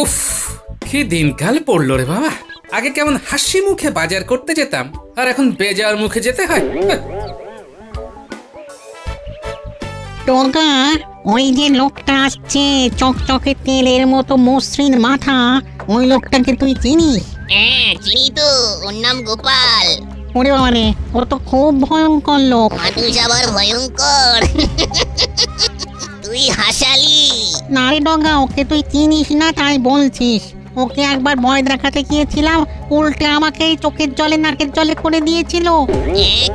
উফ, কি দিনকাল পড়লো রে বাবা। আগে কেমন হাসি মুখে বাজার করতে যেতাম, আর এখন বেজার মুখে যেতে হয়। টগা, ওই যে লোকটা আসছে চকচকে তেলের মতো মসৃণ মাথা, ওই লোকটাকে তুই চিনিস? হ্যাঁ চিনি তো, ওর নাম গোপাল। ওরে বাবারে, ও তো খুব ভয়ঙ্কর লোক। মানুষ আবার ভয়ঙ্কর। তুই হাসালি। না রে ডগা, ওকে তুই চিনিস না তাই বলছিস। ওকে একবার ভয় দেখাতে গিয়েছিলাম, উল্টে আমাকে চোখের জলে নাকের জলে করে দিয়েছিল।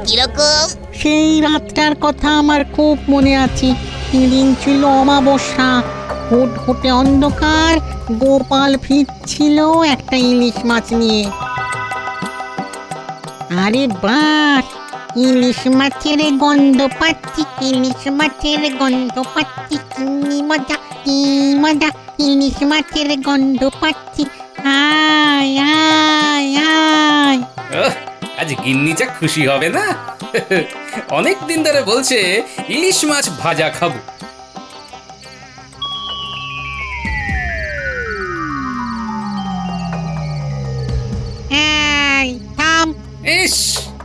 কিরকম? সেই রাতটার কথা আমার খুব মনে আছে। সেদিন ছিল অমাবস্যা, ঘুটঘুটে অন্ধকার। গোপাল ফিরছিল একটা ইলিশ মাছ নিয়ে। আরে বাস, ইলিশ মাছের গন্ধ পাচ্ছি, ইলিশ মাছের গন্ধ পাচ্ছি, কি মজা কি মজা, ইলিশ মাছের গন্ধ পাচ্ছি, আয় আয় আয়। আজ গিন্নি যা খুশি হবে না। অনেক দিন ধরে বলছে ইলিশ মাছ ভাজা খাবো। এই থাম। ইস,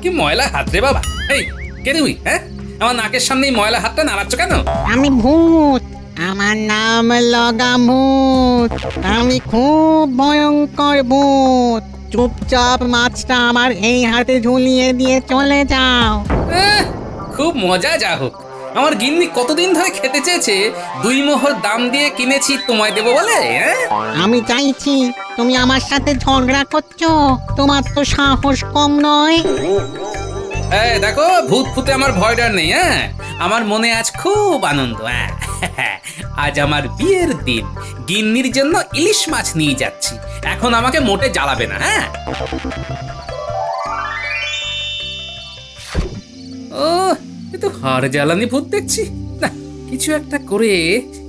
কি ময়লা হাত রে বাবা। এই, কে তুই? হ্যাঁ, আমার নাকের সামনে ময়লা হাতটা নাড়াচ্ছ কেন? আমি ভূত, আমার নাম লগামুত। আমি খুব ভয়ঙ্কর ভূত। চুপচাপ মাছটা আমার এই হাতে ঝুলিয়ে দিয়ে চলে যাও। খুব মজা। যা হোক, আমার গিন্নি কতদিন ধরে খেতে চেয়েছে, 2 মোহর দাম দিয়ে কিনেছি তোমায় দেবো বলে। আমি চাইছি, তুমি আমার সাথে ঝগড়া করছো? তোমার তো সাহস কম নয়। এই দেখো, ভূত ফুতে আমার ভয় ডর নেই। হ্যাঁ, আমার মনে আজ খুব আনন্দ। আজ আমার বিয়ের দিন, গিন্নির জন্য ইলিশ মাছ নিয়ে যাচ্ছি। এখন আমাকে মোটে জ্বালাবে না। হ্যাঁ, ও, এ তো হাড় জ্বালানি ভূত দেখছি। না, কিছু একটা করে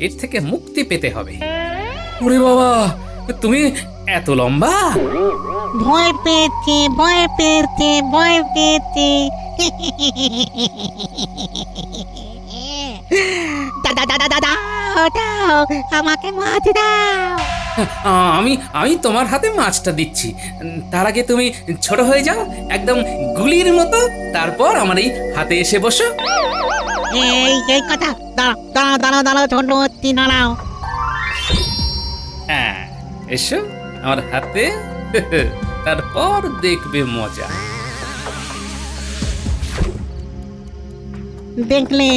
এর থেকে মুক্তি পেতে হবে। ওরে বাবা, তুমি এত লম্বা? ভয় পেয়েছে, ভয় পেয়েছে, ভয় পেয়েছে। দাদা দাদা দাদা, দাও আমাকে মাছ দাও। আমি তোমার হাতে মাছটা দিচ্ছি। তার আগে তুমি ছোট হয়ে যাও, একদম গুলির মতো। তারপর আমার এই হাতে এসে বসো। এই কথা। দাঁড়াও দাঁড়াও দাঁড়াও দাঁড়াও, ছোট হচ্ছি, দাঁড়াও। হ্যাঁ, এসো আমার হাতে। তারপর দেখবে মজা। দেখলে,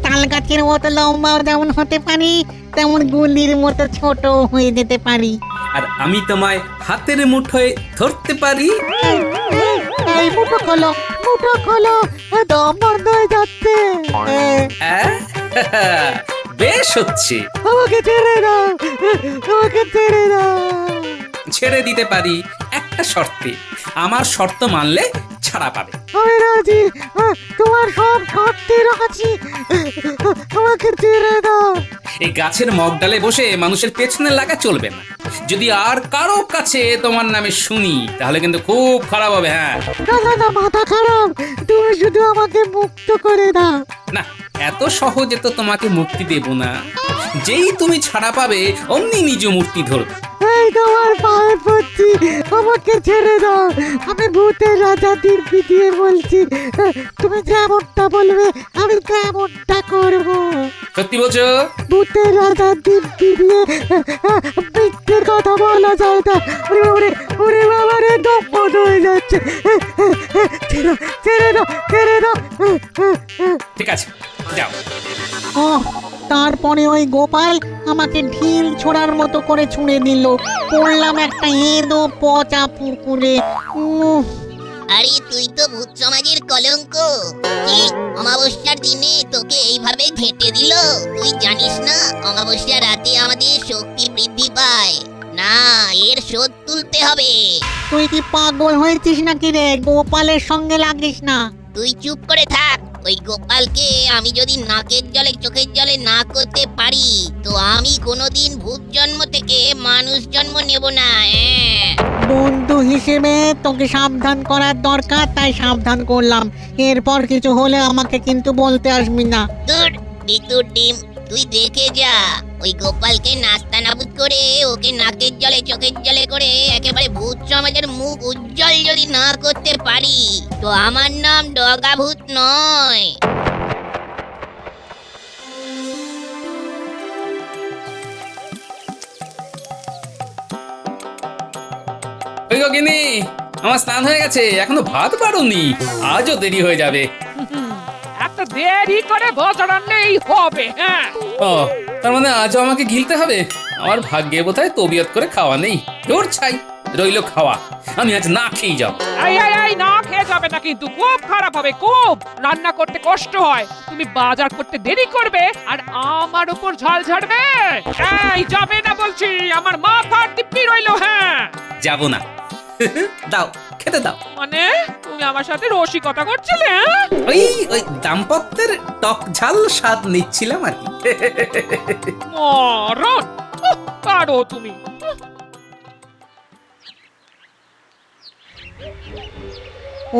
তাল গাছের মতো লম্বাও যেমন হতে পারি, তেমন গুলির মতো ছোট হয়ে যেতে পারি। আর আমি তোমায় হাতের মুঠোয় ধরতে পারি। এই মুঠো খোলো, মুঠো খোলো, দম বন্ধ হয়ে যাচ্ছে। বেশ হচ্ছে। আমাকে ছেড়ে দাও, আমাকে ছেড়ে দাও। ছেড়ে দিতে পারি একটা শর্তে। আমার শর্ত মানলে ছাড়া পাবে। আমি রাজি, তোমার সব শর্তে রাজি। আমাকে ছেড়ে দাও। এই গাছের মগডালে বসে মানুষের পেছনে লাগা চলবে না। যদি আর কারো কাছে তোমার নামে শুনি, তাহলে কিন্তু খুব খারাপ হবে। হ্যাঁ, না না, মাথা খারাপ। তুমি শুধু আমাকে মুক্ত করে দাও। না, এত সহজে তো তোমাকে মুক্তি দেব না। যেই তুমি ছাড়া পাবে, অমনি নিজ মূর্তি ধরবে। এই তোমার পায়ে পড়ছি, আমাকে ছেড়ে দাও। আমি ভূতের রাজা দিব্যি দিয়ে বলছি, তুমি যেমনটা বলবে আমি তেমনটা করব। সত্যি বলছো? ভূতের রাজা দিব্যি দিয়ে মিথ্যে কথা বলা যায় না। ওরে ওরে বাবা রে, দম বন্ধ হয়ে যাচ্ছে। ছেড়ে দাও, ছেড়ে দাও। ঠিক আছে, যাও। ও, তারপরে ওই গোপাল আমাকে ঢিল ছোড়ার মতো করে ছুঁড়ে দিল। পড়লাম একটা এঁদো পচা পুকুরে। আরে তুই তো ভূত সমাজের কলঙ্ক। কি অমাবস্যার দিনে তোকে এইভাবে ঘেঁটে দিল? তুই জানিস না অমাবস্যার রাতে আমাদের শক্তি বৃদ্ধি পায়। না, এর শোধ তুলতে হবে। তুই কি পাগল হয়েছিস নাকি রে? গোপালের সঙ্গে লাগিস না। তুই চুপ করে থাক। ওই গোপালকে আমি যদি নাকের জলে চোখের জলে না করতে পারি, তো আমি কোনোদিন ভূত জন্ম থেকে মানুষ জন্ম নেব না। বন্ধু হিসেবে তোকে সাবধান করার দরকার, তাই সাবধান করলাম। এরপর কিছু হলে আমাকে কিন্তু বলতে আসবি না। দূর, বিতুর ডিম। তুই দেখে যা ওই গোপালকে নাস্তা নাবুদ করে ওকে নাকের জলে চোখের জলে করে একেবারে ভূত সমাজের মুখ উজ্জ্বল যদি না করতে পারি তো আমার নাম ডগা ভূত নয়। ওই গো গিন্নি, আমার স্নান হয়ে গেছে, এখনো ভাত বাড়ুনি, আজও দেরি হয়ে যাবে। একটা দেরি করে বছর নেই হবে। হ্যাঁ, ও, তার মানে আজও আমাকে গিলতে হবে? আমার ভাগ্যে বোধহয় তবিয়ত করে খাওয়া নেই। তোর ছাই রইল খাওয়া, আমি আজ না খেয়ে যাব। এই না খেয়ে যাবে না, কিন্তু খুব খারাপ হবে। খুব রান্না করতে কষ্ট হয়, তুমি বাজার করতে দেরি করবে আর আমার উপর ঝাল ঝাড়বে। এই যাবে না বলছি, আমার মাথার দিব্যি রইলো। হ্যাঁ, যাব না। দাও, খেতে দাও। মানে তুমি আমার সাথে রসিকতা করছিলে? হ্যাঁ? ওই দাম্পত্যের টক ঝাল স্বাদ নিচ্ছিলাম আর কি। মরণ পারো তুমি।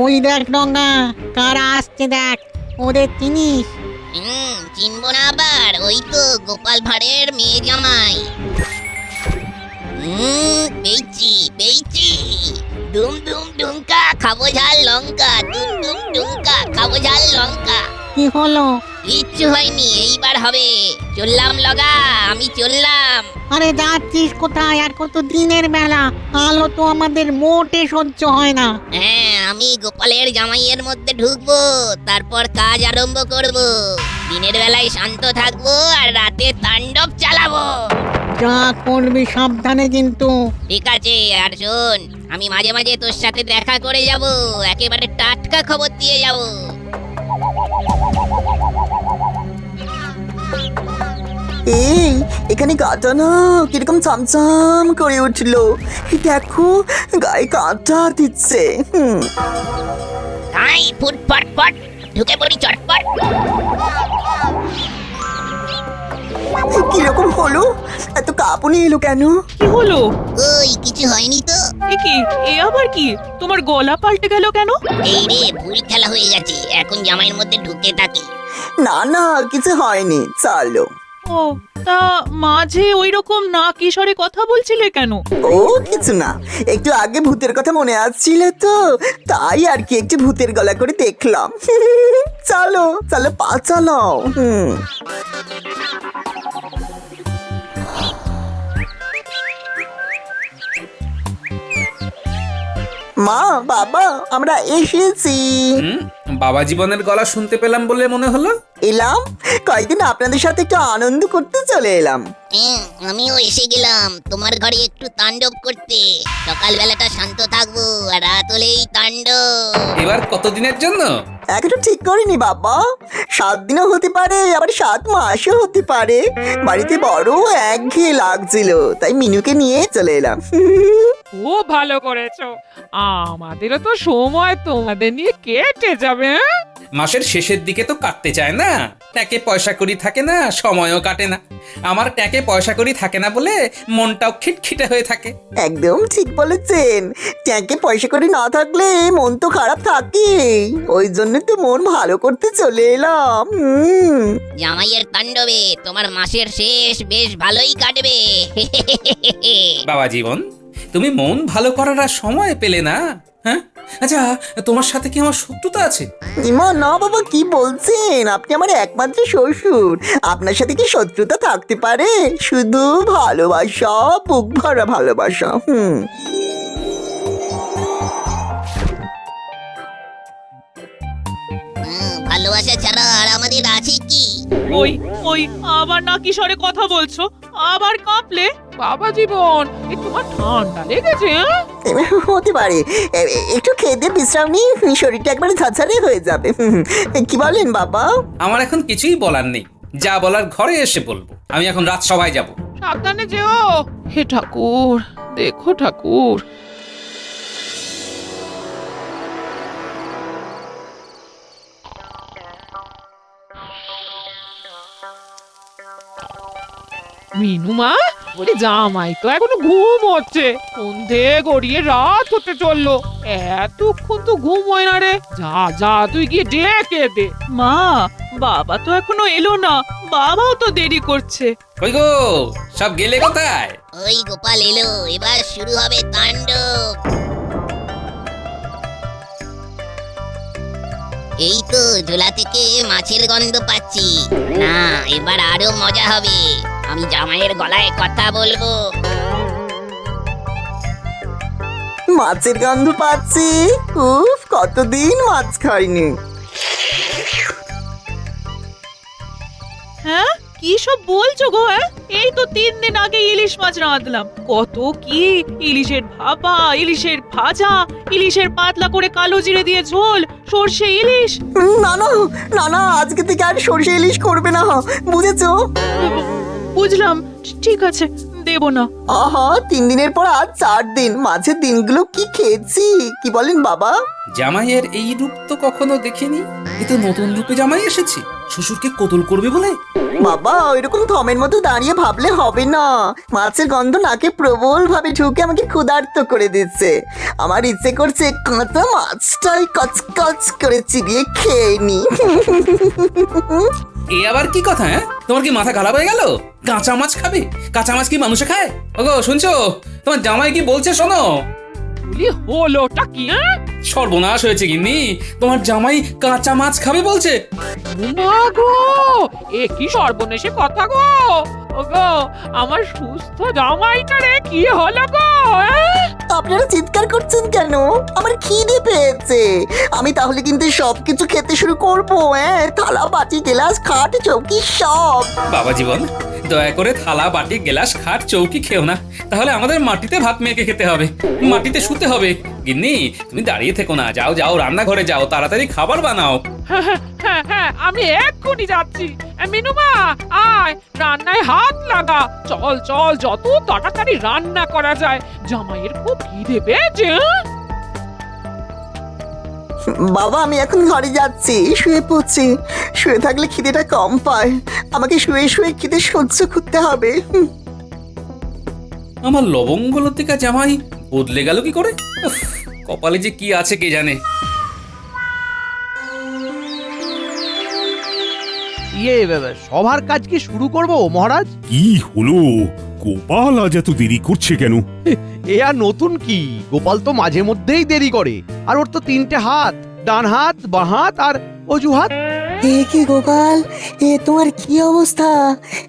ওই দেখ ডঙ্গা, কারা আসছে দেখ, ওদের চিনিস? চিনবো না আবার? ওই তো গোপাল ভাঁড়ের মেয়ে জামাই। পেয়েছি পেয়েছি। ডুম ডুম ডুমকা খাবো ঝাল লঙ্কা, ডুম ডুম ডুমকা খাবো ঝাল লঙ্কা। কি হলো? কিচ্ছু হয়নি, এইবার হবে। চললাম লগা, আমি চললাম। আরে যাচ্ছিস কোথায়? আর কত দিনের বেলা, আলো তো আমাদের মোটে সহ্য হয় না। হ্যাঁ, আমি গোপালের জামাইয়ের মধ্যে ঢুকবো, তারপর কাজ আরম্ভ করব। দিনের বেলায় শান্ত থাকবো আর রাতে তাণ্ডব চালাবো। যা করবি সাবধানে কিন্তু। ঠিক আছে, আর শোন, আমি মাঝে মাঝে তোর সাথে দেখা করে যাব, একেবারে টাটকা খবর দিয়ে যাব। এই এখানে গাটা না কিরকম চামচাম করে উঠলো, দেখো গায়ে কাঁটা দিচ্ছে। তাই ফুটফট ফট ঢুকে পড়ি চটপট। কিরকম হলো? এত কাঁপুনি এলো কেন? কি হলো? ওই কিছু হয়নি তো। এ কি? এ আবার কি? তোমার গলা পাল্টে গেল কেন? এই রে, ভুল খেলা হয়ে গেছে, এখন জামাইয়ের মধ্যে ঢুকে থাকি। না না, কিছু হয়নি, চলো। ও, তা মাঝে ওই রকম না কিশোরে কথা বলছিলে কেন? ও কিছু না, একটু আগে ভূতের কথা মনে আসছিল তো, তাই আর কি একটু ভূতের গলা করে দেখলাম। চলো চলো, পা চালাও। মা, বাবা, আমরা এসেছি। বাবা জীবনের গলা শুনতে পেলাম বলে মনে হলো। এলাম, কয়েকদিন আপনাদের সাথে একটু আনন্দ করতে চলে এলাম। আমিও এসে গেলাম তোমার ঘরে একটু তাণ্ডব করতে। সকালবেলাটা শান্ত থাকবো আর রাত হলেই তাণ্ডব। এবার কতদিনের জন্য? এখনো ঠিক করিনি বাবা, 7 দিনও হতে পারে, আবার 7 মাসও হতে পারে। বাড়িতে বড় একঘেয়ে লাগছিল, তাই মিনুকে নিয়ে চলে এলাম। খুব ভালো করেছো, আমাদেরও তো সময় তোমাদের নিয়ে কেটে যাবে। হ্যাঁ? মাসের শেষের দিকে তো কাটতে চায় না, ট্যাকে পয়সা করি থাকে না, সময়ও কাটে না। আমার ট্যাকে পয়সা করি থাকে না বলে মনটাও খিটখিটে হয়ে থাকে। একদম ঠিক বলেছেন, ট্যাঙ্কে পয়সা করে না থাকলে মন তো খারাপ থাকে, ওই জন্য তো মন ভালো করতে চলে এলাম। জামাইয়ের তাণ্ডবে তোমার মাসের শেষ বেশ ভালোই কাটবে। বাবা জীবন, তুমি মন ভালো করার আর সময় পেলে না? হ্যাঁ, আচ্ছা, তোমার সাথে কি আমার শত্রুতা আছে? ইমা না বাবা, কি বলছেন? আপনি আমার একমাত্র শ্বশুর, আপনার সাথে কি শত্রুতা থাকতে পারে? শুধু ভালোবাসা, বুক ভরা ভালোবাসা। ভালোবাসা ছাড়া আর আমাদের আছে কি? ওই ওই আবার না কিশোরে কথা বলছো, আবার কাঁপলে? বাবা জীবন, এ তোমার ঠান্ডা লেগেছে? হ্যাঁ? হতে পারে, একটু খেয়ে দিয়ে বিশ্রাম নিই, শরীরটা একবারে ঝাঁঝারে হয়ে যাবে। কি বলেন বাবা? আমার এখন কিছুই বলার নেই, যা বলার ঘরে এসে বলবো। আমি এখন রাত সভায় যাব। সাবধানে যেও। হে ঠাকুর, দেখো ঠাকুর। মিনুমা, বলি জামাই তো এখনো ঘুম হচ্ছে, সন্ধে গড়িয়ে রাত হতে চললো, এতক্ষণ তো ঘুম হয় না রে। যা যা, তুই গিয়ে ডেকে দে। মা, বাবা তো এখনো এলো না, বাবাও তো দেরি করছে। কই গো সব গেলে কোথায়? ওই গোপাল এলো, এবার শুরু হবে তাণ্ডব। এই তো ঝোলা থেকে মাছের গন্ধ পাচ্ছি। না, এবার আরো মজা হবে। আমি জামাইয়ের গলায় কথা বলবো। মাছের গন্ধ পাচ্ছি। উফ, কতদিন মাছ খাইনি। হ্যাঁ, কি সব বলছো গো? হ্যাঁ, এই তো 3 দিন আগে ইলিশ মাছ রাঁধলাম। কত কি ইলিশের ভাপা, ইলিশের ভাজা, ইলিশের পাতলা করে কালো জিরে দিয়ে ঝোল, সর্ষে ইলিশ। না না না না, আজকে থেকে আর সরষে ইলিশ করবে না, বুঝেছো? বুঝলাম, ঠিক আছে, দেব না। আহা, 3 দিনের পর আজ 4 দিন। মাঝের দিনগুলো কি খেয়েছি, কি বলেন বাবা? জামাইয়ের এই রূপ তো কখনো দেখিনি। এ তো নতুন রূপে জামাই এসেছে, শ্বশুরকে কতল করবে বলে। বাবা, ওইরকম থমের মতো দাঁড়িয়ে ভাবলে হবে না। মাছের গন্ধ নাকে প্রবল ভাবে ঢুকে আমাকে ক্ষুধার্ত করে দিচ্ছে। আমার ইচ্ছে করছে কাঁচা মাছটাই কচকচ করে চিবিয়ে খেয়ে নি। এ আবার কি কথা? হ্যাঁ, তোমার কি মাথা খারাপ হয়ে গেল? কাঁচা মাছ খাবে? কাঁচা মাছ কি মানুষে খায়? ওগো শুনছো, তোমার জামাই কি বলছে শোনো। বলি হলোটা কি? হ্যাঁ, সর্বনাশ হয়েছে গিন্নি, তোমার জামাই কাঁচা মাছ খাবে বলছে। মা গো, এ কি সর্বনেশে কথা গো। ওগো, আমার সুস্থ জামাইটারে কি হলো গো? হ্যাঁ? আপনারা চিৎকার করছেন কেন? আমার খিদে পেয়েছে। আমি তাহলে কিন্তু সবকিছু খেতে শুরু করবো। থালা বাটি গ্লাস খাট চৌকি সব। বাবা জীবন, দয়া করে থালা বাটি গ্লাস খাট চৌকি খেও না, তাহলে আমাদের মাটিতে ভাত মেখে খেতে হবে, মাটিতে শুতে হবে। গিন্নি তুমি দাঁড়িয়ে থেকো না, যাও যাও রান্নাঘরে যাও, তাড়াতাড়ি খাবার বানাও। হ্যাঁ, আমি এক্ষুনি যাচ্ছি। মিনুমা, আয় রান্নায় হাত লাগা। চল চল, যত তাড়াতাড়ি রান্না করা যায়। জামাইয়ের খুব খিদে পেয়েছে। হ্যাঁ? বাবা, আমি এখন ঘরে যাচ্ছি, শুয়ে পড়ছি। শুয়ে থাকলে খিদেটা কম পায়। আমাকে শুয়ে শুয়ে খিদে সহ্য করতে হবে। আমার লবঙ্গলতিকা জামাই বদলে গেল কি করে? উফ, কপালে যে কি আছে কে জানে। সবার কাজ কি শুরু করব মহারাজ? কি হলো? গোপাল আজ এত দেরি করছে কেন? এ আর নতুন কি, গোপাল তো মাঝে মধ্যেই দেরি করে। আর ওর তো 3টে হাত, ডান হাত, বাঁ হাত আর অজুহাত। এ কি গোপাল, এ তোমার কি অবস্থা?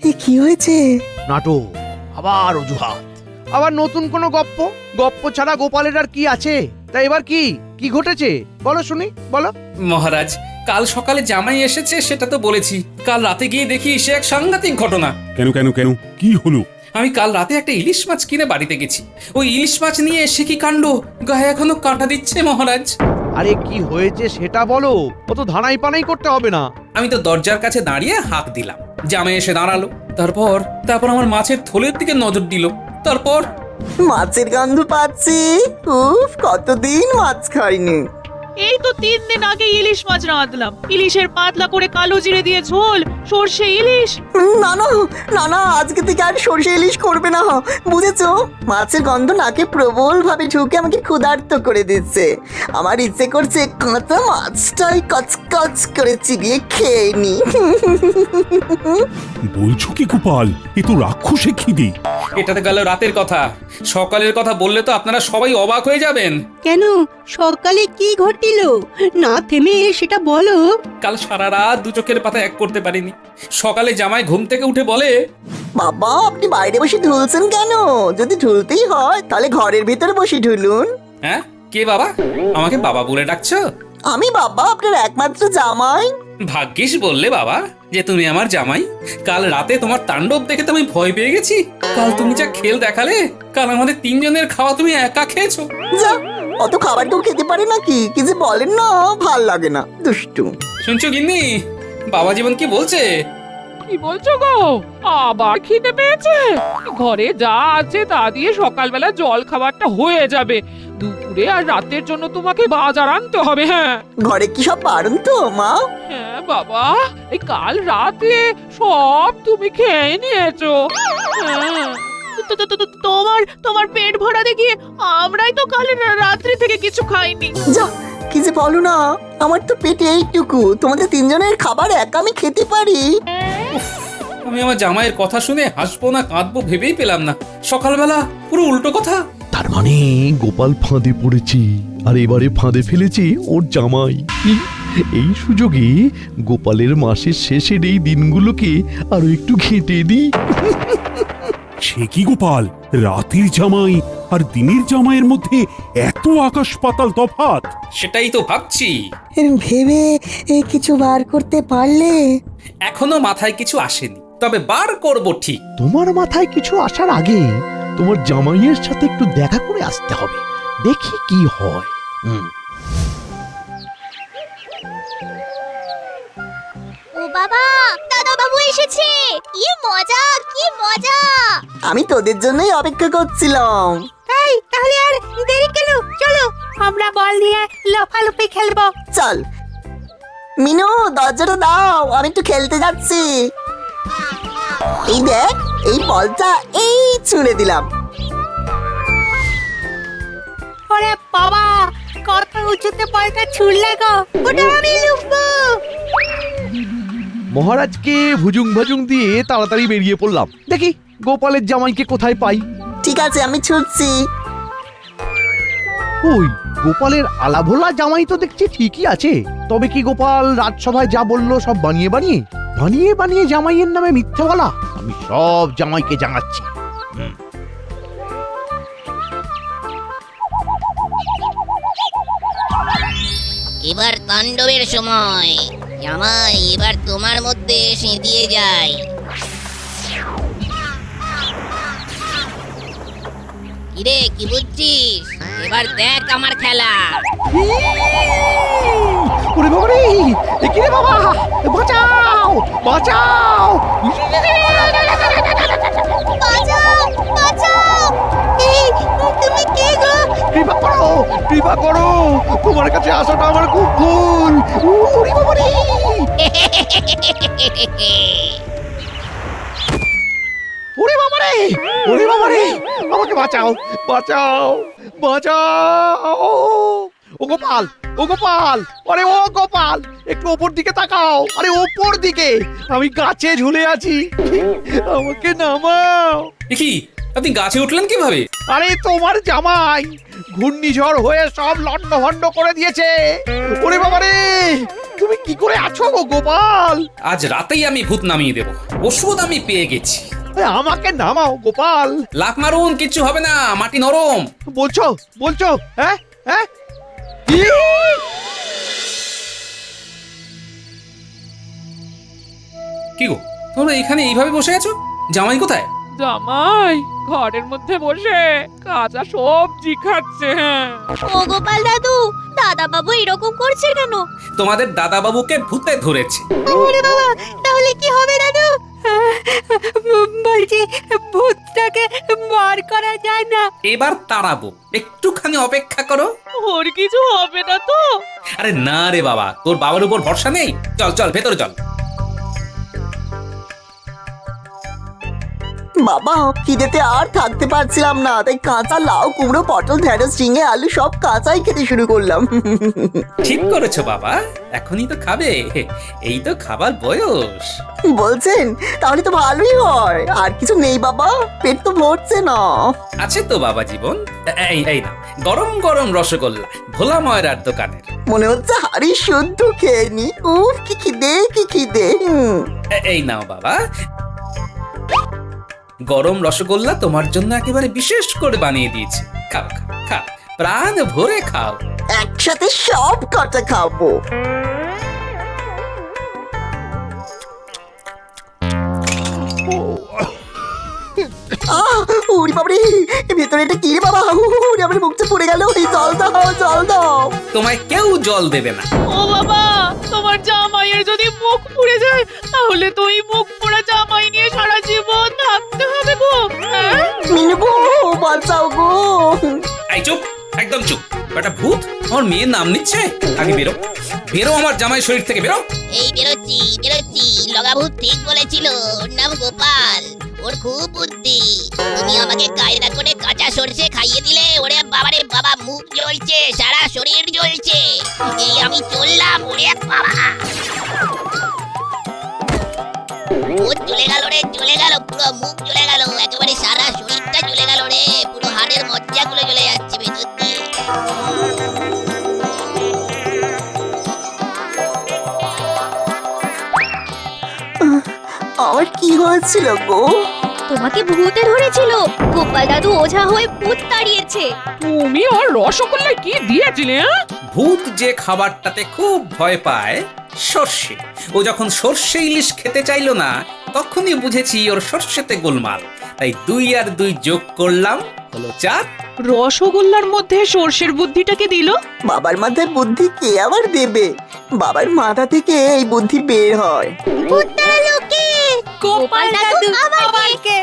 এ কি হয়েছে? নাটক, আবার অজুহাত, আবার নতুন কোনো গপ্প। গপ্প ছাড়া গোপালের আর কি আছে? তা এবার কি কি ঘটেছে বলো শুনি, বলো। মহারাজ, কাল সকালে জামাই এসেছে সেটা তো বলেছি। কাল রাতে গিয়ে দেখি সে এক সাংঘাতিক ঘটনা। কেন কেন কেন, কি হলো? আমি কাল রাতে একটা ইলিশ মাছ কিনে বাড়িতে গেছি। ওই ইলিশ মাছ নিয়ে এসে কি কাণ্ড, গায়ে এখনো কাঁটা দিচ্ছে মহারাজ। আরে কি হয়েছে সেটা বলো, অত ধানাই পানাই করতে হবে না। আমি তো দরজার কাছে দাঁড়িয়ে হাঁক দিলাম, জামাই এসে দাঁড়ালো। তারপর আমার মাছের থলের দিকে নজর দিল। তারপর মাছের গন্ধ পাচ্ছি। উফ, কতদিন মাছ খাইনি। এই তো 3 দিন আগে ইলিশ মাছ রাঁধলাম। ইলিশের পাতলা করে কালো জিরে দিয়ে ঝোল, সর্ষে ইলিশ। না না না না, আজকে থেকে আর সরষে ইলিশ করবে না, বুঝেছো? মাছের গন্ধ নাকে প্রবল ভাবে ঢুকে আমাকে ক্ষুধার্ত করে দিচ্ছে। আমার ইচ্ছে করছে কাঁচা মাছটাই কচকচ করে চিবিয়ে খেয়ে নি। বলছো কি গোপাল, এ তো রাক্ষসে খিদে। এটাতে গেল রাতের কথা, সকালের কথা বললে তো আপনারা সবাই অবাক হয়ে যাবেন। কেন, সকালে কি ঘটিল না থেমে সেটা বলো। কাল সারা রাত দু চোখের পাতা এক করতে পারিনি। সকালে জামাই ঘুম থেকে উঠে বলে, বাবা, আপনি বাইরে বসে ঢুলছেন কেন? যদি ঢুলতেই হয় তাহলে ঘরের ভিতরে বসে ঢুলুন। হ্যাঁ কে বাবা? আমাকে বাবা বলে ডাকছো? আমি বাবা, আপনার একমাত্র জামাই। ভাগ্যিস বললে বাবা যে তুমি আমার জামাই। কাল রাতে তোমার তাণ্ডব দেখে তো আমি ভয় পেয়ে গেছি। কাল তুমি যা খেল দেখালে, কাল আমাদের 3 জনের খাওয়া তুমি একা খেয়েছো। যা, অত খাবার কেউ খেতে পারে নাকি? কি যে বলেন না, ভাল লাগে না, দুষ্টু। শুনছো গিন্নি, বাবা জীবন কি বলছে? কি বলছো গো? আবার খিদে পেয়েছে? ঘরে যা আছে তা দিয়ে সকালবেলা জল খাবারটা হয়ে যাবে। দুপুরে আর রাতের জন্য তোমাকে বাজার আনতে হবে। হ্যাঁ ঘরে কি সব পারেন তো মা? হ্যাঁ বাবা, এই কাল রাতে সব তুমি খেয়ে নিয়েছো। হ্যাঁ। তোমার পেট ভরা দেখি আমরাই তো কাল রাত্রি থেকে কিছু খাইনি। যা, কি যে বলো না, আমার তো পেটে এইটুকু, তোমাদের 3 জনের খাবার একা আমি খেতে পারি? উফ, আমি আমার জামাইয়ের কথা শুনে হাসবো না কাঁদবো ভেবেই পেলাম না। সকালবেলা পুরো উল্টো কথা। তার মানে গোপাল ফাঁদে পড়েছে, আর এবারে ফাঁদে ফেলেছে ওর জামাই। এই সুযোগে গোপালের মাসের শেষের এই দিনগুলোকে আরো একটু ঘেঁটে দিই। সে কি গোপাল, রাতের জামাই আর দিনের জামাইয়ের মধ্যে এত আকাশ পাতাল তফাৎ? সেটাই তো ভাবছি। ভেবে কিছু বার করতে পারলে? এখনো মাথায় কিছু আসেনি, তবে বার করব ঠিক। তোমার মাথায় কিছু আসার আগে তোমার জামাইয়ের সাথে একটু দেখা করে আসতে হবে, দেখি কি হয়। ও বাবা, দাদা বাবু এসেছে, কি মজা কি মজা। আমি তোদের জন্যই অপেক্ষা করছিলাম। এই তাহলে আর দেরি কেন, চলো আমরা বল নিয়ে লাফালাফি খেলবো। চল মিনু, দরজাটা দাও, আমি একটু খেলতে যাচ্ছি। এই দেখ, এই বলটা এই ছুঁড়ে দিলাম। ওরে বাবা, কত উঁচুতে বলটা ছুড়লে গো, ওটা আমি লুকবো। মহারাজকে ভুজুং ভাজুং দিয়ে তাড়াতাড়ি বেরিয়ে পড়লাম, দেখি গোপালের জামাইকে কোথায় পাই। ঠিক আছে, আমি ছুটছি। ওই গোপালের আলাভোলা জামাই তো দেখছি ঠিকই আছে, তবে কি গোপাল রাজসভায় যা বললো সব বানিয়ে বানিয়ে বানিয়ে বানিয়ে জামাইয়ের নামে মিথ্যে বলা? আমি সব জামাইকে জানাচ্ছি। এবার তাণ্ডবের সময়। জামাই, এবার তোমার মধ্যে সিঁধিয়ে যায়। কিরে, কি বুঝছিস? এবার দেখ আমার খেলা। ওরে বাবা রে, এ কি রে বাবা, বাঁচাও বাঁচাও! বাঁচাও বাঁচাও। এই তুমি কে গো? কৃপা করো, কৃপা করো, তোমার কাছে আসাটা আমার খুব ভুল। ওরে বাবা রে! ওরে বাবা রে, ওরে বাবা রে, আমাকে বাঁচাও বাঁচাও বাঁচাও! ও গোপাল, ও গোপাল, আরে ও গোপাল, একটু ওপর দিকে তাকাও। আরে ওপর দিকে, আমি গাছে ঝুলে আছি, আমাকে নামাও। এ কি, আপনি গাছে উঠলেন কিভাবে? আরে তোমার জামাই ঘূর্ণিঝড় হয়ে সব লন্ড ভন্ড করে দিয়েছে। ওরে বাবা রে, তুমি কি করে আছো গো গোপাল? আজ রাতেই আমি ভূত নামিয়ে দেব। ওষুধ আমি পেয়ে গেছি। আরে আমাকে নামাও গোপাল। লাফ মারুন, কিচ্ছু হবে না, মাটি নরম। বলছো বলছো? হ্যাঁ হ্যাঁ, কি গো, তোমরা এখানে এইভাবে বসে আছো? জামাই কোথায়? জামাই ঘরের মধ্যে বসে কাঁচা সবজি খাচ্ছে। ও গোপাল দাদু, দাদা বাবু এরকম করছে কেন? তোমাদের দাদা বাবুকে ভূতে ধরেছে। ওরে বাবা, তাহলে কি হবে দাদু? বলছি ভূতটাকে বার করা যায় না? এবার তাড়াবো, একটুখানি অপেক্ষা করো। ওর কিছু হবে না তো? আরে না রে বাবা, তোর বাবার উপর ভরসা নেই। চল চল, ভেতরে চল। বাবা, খিদেতে আর থাকতে পারছিলাম না, তাই কাঁচা লাউ, কুমড়ো, পটল, ঢেঁড়স, ঝিঙে, আলু সব কাঁচাই খেতে শুরু করলাম। ঠিক করেছো বাবা, এখনই তো খাবে, এই তো খাবার বয়স। বলছেন? তাহলে তো ভালোই হয়। আর কিছু নেই বাবা, পেট তো ভরছে না। আছে তো বাবা জীবন, এই এই না, গরম গরম রসগোল্লা, ভোলা ময়রার দোকানের। মনে হচ্ছে হাড়ি শুদ্ধ খেয়ে নি। উফ, কি খিদে কি খিদে। এই নাও বাবা, গরম রসগোল্লা তোমার জন্য একেবারে বিশেষ করে বানিয়ে দিয়েছি। খাও খাও খাও, প্রাণ ভরে খাও। একসাথে সব কটা খাবো। উড়ি বাবরে, ভেতরে এটা কি রে বাবা? উড়ি আমার মুখটা পড়ে গেল। এই জল দাও, জল দাও। তোমায় কেউ জল দেবে না। ও বাবা, তোমার জামাইয়ের যদি মুখ পুড়ে যায়, তাহলে তো এই মুখ পোড়া জামাই নিয়ে সারা জীবন থাকতে হবে গো। হ্যাঁ? মিনু গো, বাঁচাও গো। এই চুপ, একদম চুপ। বেটা ভূত আমার মেয়ের নাম নিচ্ছে। আগে বেরো, বেরো আমার জামাই শরীর থেকে, বেরো। এই বেরোচ্ছি বেরোচ্ছি। লগাভূত ঠিক বলেছিল, ওর নাম গোপাল, ওর খুব বুদ্ধি। তুমি আমাকে কায়দা করে কাঁচা সরষে খাইয়ে দিলে। ওরে বাবারে বাবা, মুখ জ্বলছে, সারা শরীর জ্বলছে। এই আমি চললাম। ওরে বাবা, ও চলে গেল রে গেল, পুরো মুখ জ্বলে গেল, একেবারে সারা শরীরটা জ্বলে গেল রে, পুরো হাড়ের মজ্জাগুলো জ্বলে যাচ্ছে ভেতর দিয়ে। আমার কি হয়েছিল গো? তোমাকে ভূতে ধরেছিল, গোপাল দাদু ওঝা হয়ে ভূত তাড়িয়েছে। তুমি ওর রসগোল্লায় কি দিয়েছিলে? হ্যাঁ? ভূত যে খাবারটাতে খুব ভয় পায়, সর্ষে, ও যখন সর্ষে ইলিশ খেতে চাইলো না, তখনই বুঝেছি ওর সর্ষেতে গোলমাল। তাই 2 আর 2 যোগ করলাম, হলো 4। রসগোল্লার মধ্যে সর্ষের বুদ্ধিটাকে দিল। বাবার মাথায় বুদ্ধি কে আবার দেবে? বাবার মাথা থেকে এই বুদ্ধি বের হয়। ভূত তাড়ালো কে? গোপাল দাদু আমাকে।